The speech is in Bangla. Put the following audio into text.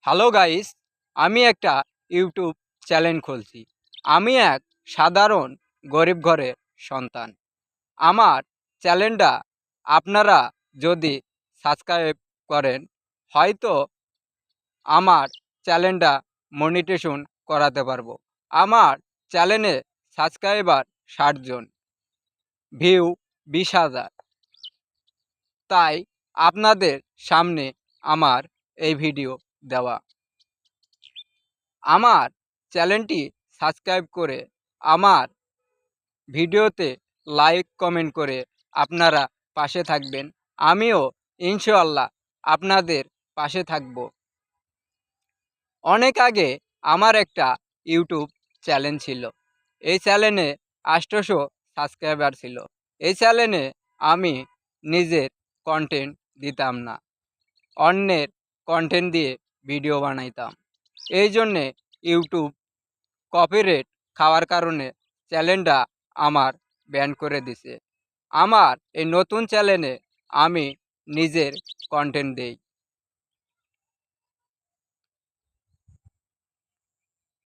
হ্যালো গাইস, আমি একটা ইউটিউব চ্যানেল খুলছি। আমি এক সাধারণ গরিব ঘরের সন্তান। আমার চ্যানেলটা আপনারা যদি সাবস্ক্রাইব করেন, হয়তো আমার চ্যানেলটা মনিটেশন করাতে পারবো। আমার চ্যানেলে সাবস্ক্রাইবার ৬০ জন, ভিউ ২০,০০০। তাই আপনাদের সামনে আমার এই ভিডিও দেওয়া। আমার চ্যানেলটি সাবস্ক্রাইব করে আমার ভিডিওতে লাইক কমেন্ট করে আপনারা পাশে থাকবেন। আমিও ইনশাআল্লাহ আপনাদের পাশে থাকব। অনেক আগে আমার একটা ইউটিউব চ্যানেল ছিল। এই চ্যানেলে ৮০০ সাবস্ক্রাইবার ছিল। এই চ্যানেলে আমি নিজের কন্টেন্ট দিতাম না, অন্যের কন্টেন্ট দিয়ে ভিডিও বানাইতাম। এই জন্যে ইউটিউব কপিরাইট খাওয়ার কারণে চ্যানেলটা আমার ব্যান করে দিছে। আমার এই নতুন চ্যানেলে আমি নিজের কন্টেন্ট দেই।